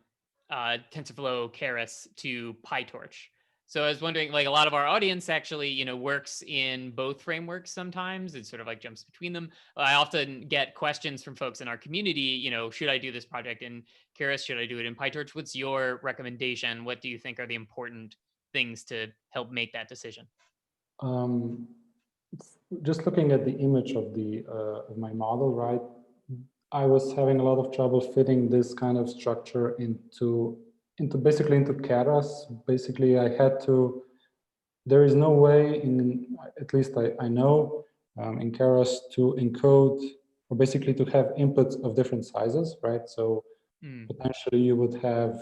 TensorFlow Keras to PyTorch. So I was wondering, like, a lot of our audience actually, works in both frameworks sometimes. It sort of like jumps between them. I often get questions from folks in our community, should I do this project in Keras? Should I do it in PyTorch? What's your recommendation? What do you think are the important things to help make that decision? Just looking at the image of of my model, right? I was having a lot of trouble fitting this kind of structure into basically into Keras. Basically, I had to. There is no way at least I know, in Keras to encode, or basically to have inputs of different sizes, right? So potentially you would have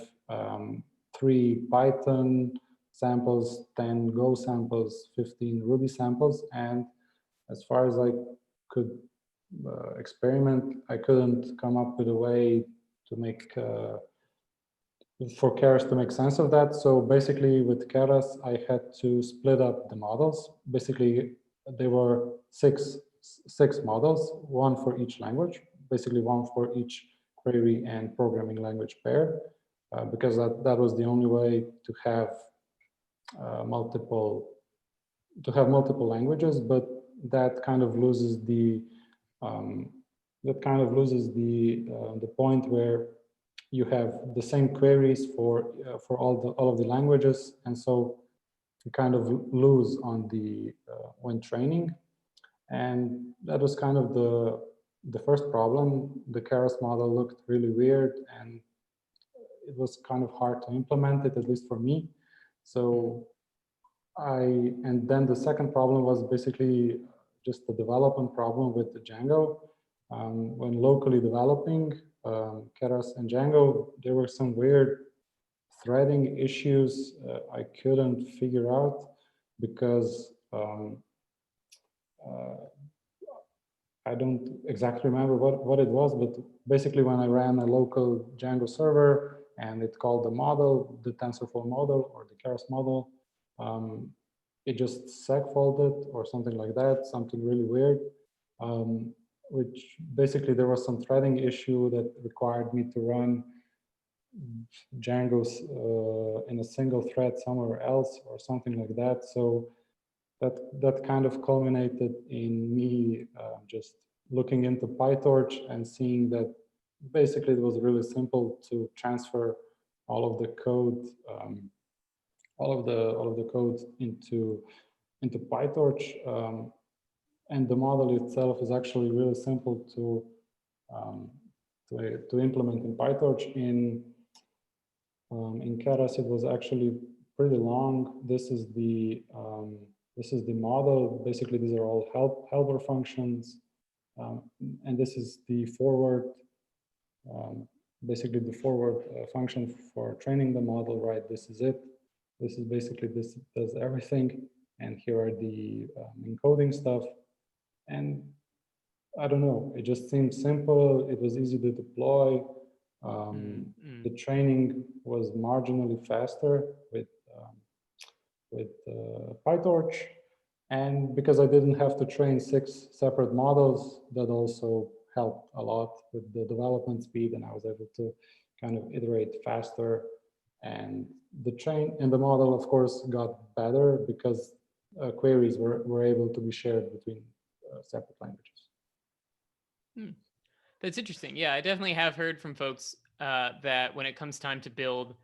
3 Python samples, 10 Go samples, 15 Ruby samples, and as far as I could experiment, I couldn't come up with a way to make for Keras to make sense of that. So basically with Keras, I had to split up the models. Basically, there were six models, 1 for each language, basically 1 for each query and programming language pair, because that was the only way to have multiple languages, but that kind of loses the point where you have the same queries for all of the languages, and so you kind of lose on the when training, and that was kind of the first problem. The Keras model looked really weird, and it was kind of hard to implement it, at least for me. So and then the second problem was basically just the development problem with the Django. When locally developing Keras and Django, there were some weird threading issues I couldn't figure out because I don't exactly remember what it was, but basically when I ran a local Django server and it called the model, the TensorFlow model or the Keras model, it just segfolded or something like that, something really weird, which basically there was some threading issue that required me to run Django's in a single thread somewhere else or something like that. So that kind of culminated in me just looking into PyTorch and seeing that basically it was really simple to transfer all of the code, all of the code into PyTorch, and the model itself is actually really simple to implement in PyTorch. In Keras, it was actually pretty long. This is the model. Basically, these are all helper functions, and this is the forward. Basically, the forward function for training the model. Right. This is it. This is basically this does everything. And here are the encoding stuff. And I don't know. It just seemed simple. It was easy to deploy. The training was marginally faster with PyTorch, and because I didn't have to train 6 separate models, that also helped a lot with the development speed, and I was able to kind of iterate faster. And the model, of course, got better because queries were able to be shared between separate languages. That's interesting. Yeah, I definitely have heard from folks that when it comes time to build,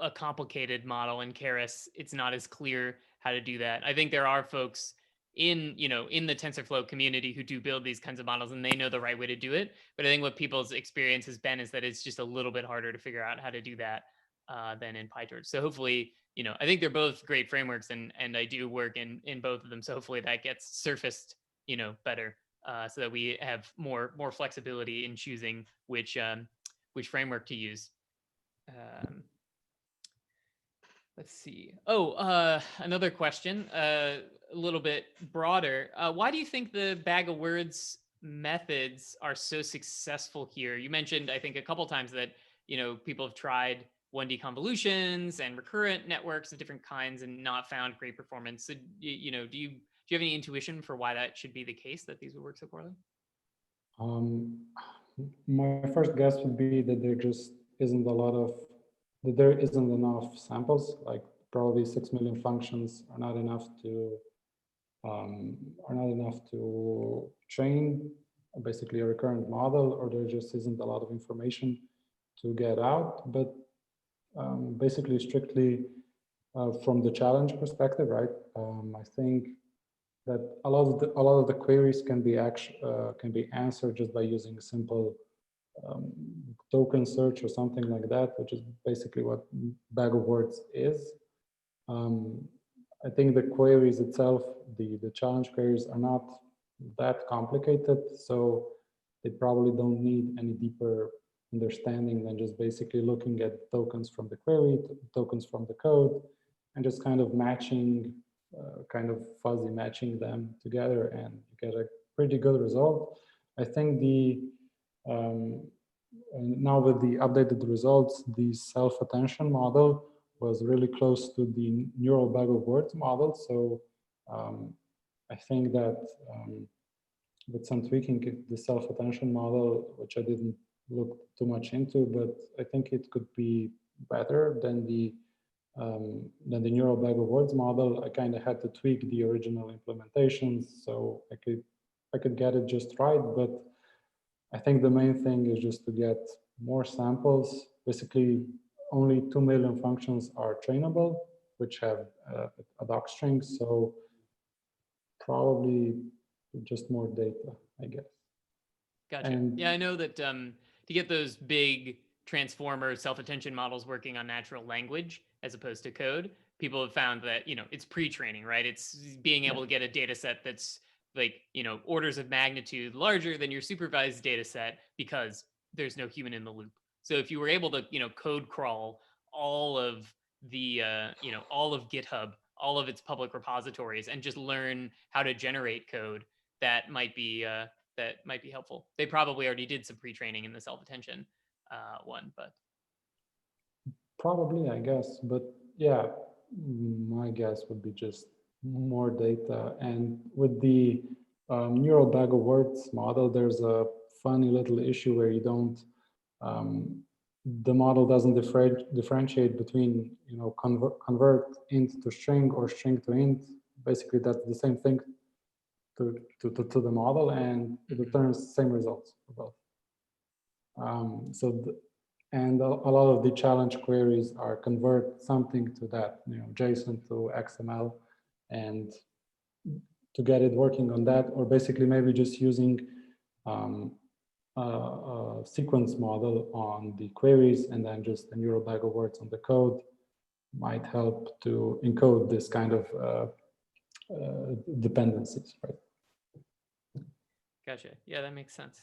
a complicated model in Keras, it's not as clear how to do that. I think there are folks in the TensorFlow community who do build these kinds of models and they know the right way to do it. But I think what people's experience has been is that it's just a little bit harder to figure out how to do that than in PyTorch. So hopefully, I think they're both great frameworks and I do work in both of them. So hopefully that gets surfaced, better. So that we have more flexibility in choosing which framework to use. Let's see. Another question, a little bit broader. Why do you think the bag of words methods are so successful here? You mentioned, I think, a couple times that people have tried 1D convolutions and recurrent networks of different kinds and not found great performance. So, do you have any intuition for why that should be the case, that these would work so poorly? My first guess would be that there isn't enough samples. Like probably 6 million functions are not enough to train basically a recurrent model, or there just isn't a lot of information to get out. But basically, strictly from the challenge perspective, right? I think that a lot of the queries can be answered just by using a simple token search or something like that, which is basically what bag of words is. I think the queries itself, the challenge queries, are not that complicated, so they probably don't need any deeper understanding than just basically looking at tokens from the query, tokens from the code, and just kind of matching, kind of fuzzy matching them together, and you get a pretty good result. I think now with the updated results, the self-attention model was really close to the neural bag of words model. So I think that with some tweaking, the self-attention model, which I didn't look too much into, but I think it could be better than the neural bag of words model. I kind of had to tweak the original implementations so I could get it just right. But I think the main thing is just to get more samples. Basically, only 2 million functions are trainable, which have a doc string. So probably just more data, I guess. Gotcha. Yeah, I know that to get those big transformer self-attention models working on natural language as opposed to code, people have found that, it's pre-training, right? It's being able to get a data set that's like, orders of magnitude larger than your supervised data set because there's no human in the loop. So if you were able to, code crawl all of the, all of GitHub, all of its public repositories, and just learn how to generate code, that might be helpful. They probably already did some pre-training in the self-attention one, but probably, I guess. But yeah, my guess would be just more data. And with the neural bag of words model, there's a funny little issue where you don't, the model doesn't differentiate between, convert int to string or string to int. Basically, that's the same thing to the model, and it returns the same results for both. And a lot of the challenge queries are convert something to that, JSON to XML, and to get it working on that, or basically maybe just using a sequence model on the queries and then just a neural bag of words on the code might help to encode this kind of dependencies, right? Gotcha. Yeah, that makes sense.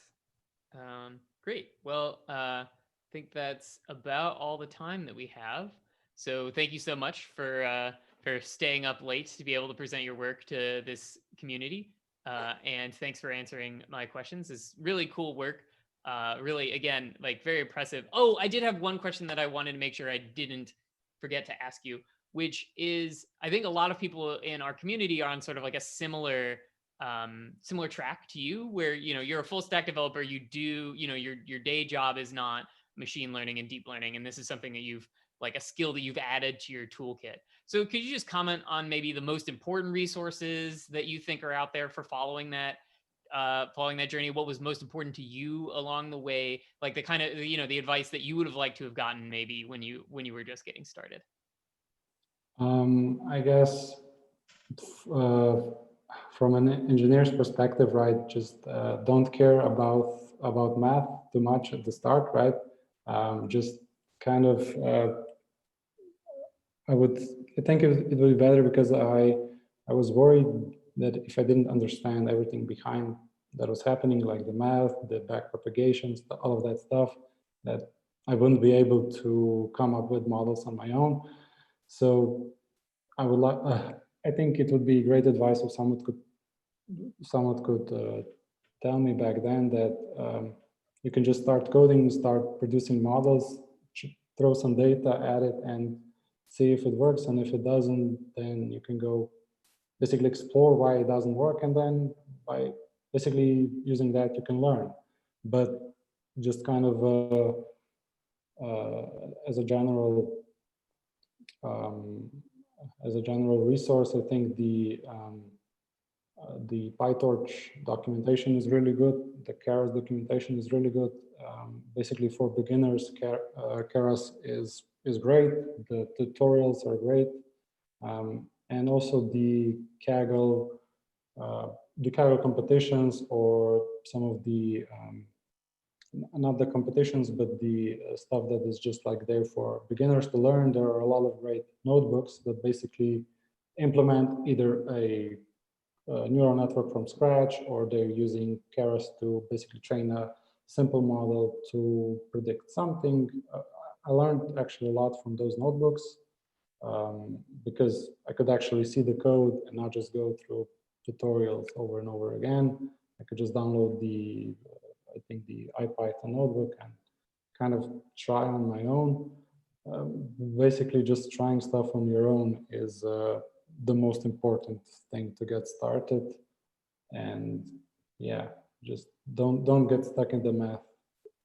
Great. Well, I think that's about all the time that we have. So thank you so much for staying up late to be able to present your work to this community. And thanks for answering my questions. It's really cool work. Really, again, like very impressive. Oh, I did have one question that I wanted to make sure I didn't forget to ask you, which is, I think a lot of people in our community are on sort of like a similar track to you, where you're a full stack developer. You do, your day job is not machine learning and deep learning, and this is something that you've like a skill that you've added to your toolkit. So could you just comment on maybe the most important resources that you think are out there for following that journey? What was most important to you along the way? Like the kind of, the advice that you would have liked to have gotten maybe when you were just getting started. I guess from an engineer's perspective, right, just don't care about math too much at the start, right? Just kind of, I think it would be better, because I was worried that if I didn't understand everything behind that was happening, like the math, the back propagations, all of that stuff, that I wouldn't be able to come up with models on my own. So I would like, I think it would be great advice if someone could tell me back then that you can just start coding, start producing models, throw some data at it and see if it works. And if it doesn't, then you can go basically explore why it doesn't work. And then by basically using that, you can learn. But just kind of as a general resource, I think the PyTorch documentation is really good. The Keras documentation is really good. Basically, for beginners, Keras is great. The tutorials are great, and also the Kaggle competitions, or some of the not the competitions, but the stuff that is just like there for beginners to learn. There are a lot of great notebooks that basically implement either a neural network from scratch, or they're using Keras to basically train a simple model to predict something. I learned actually a lot from those notebooks, because I could actually see the code and not just go through tutorials over and over again. I could just download the I think the IPython notebook and kind of try on my own. Basically, just trying stuff on your own is the most important thing to get started. And yeah, just don't get stuck in the math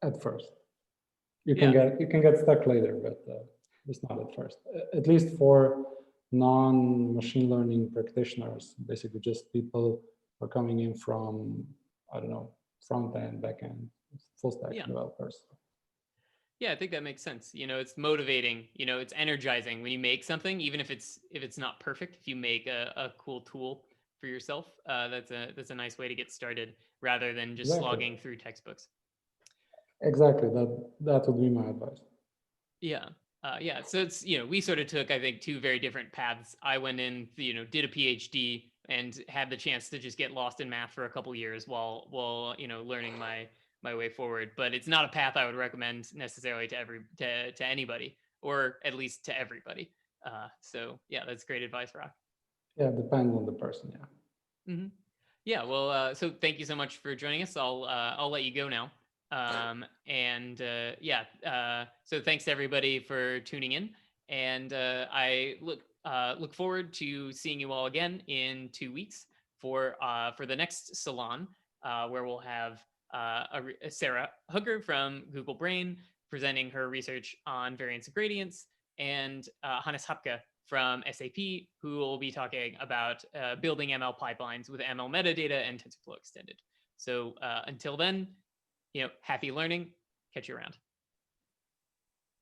at first. You can get stuck later, but just not at first. At least for non-machine learning practitioners, basically just people who are coming in from, I don't know, front end, back end, full stack developers. Yeah, I think that makes sense. It's motivating, it's energizing when you make something, even if it's not perfect. If you make a cool tool for yourself, that's a nice way to get started rather than just slogging through textbooks. Exactly. That would be my advice. Yeah. Yeah. So it's, we sort of took, I think, two very different paths. I went in, did a PhD and had the chance to just get lost in math for a couple years while learning my way forward. But it's not a path I would recommend necessarily to anybody, or at least to everybody. So yeah, that's great advice, Rok. Yeah, it depends on the person. Yeah. Mm-hmm. Yeah. Well, so thank you so much for joining us. I'll let you go now. So thanks to everybody for tuning in, and I look forward to seeing you all again in 2 weeks for the next Salon, where we'll have Sarah Hooker from Google Brain presenting her research on variance and gradients, and Hannes Hapke from SAP, who will be talking about building ML pipelines with ML metadata and TensorFlow Extended. So until then, happy learning. Catch you around.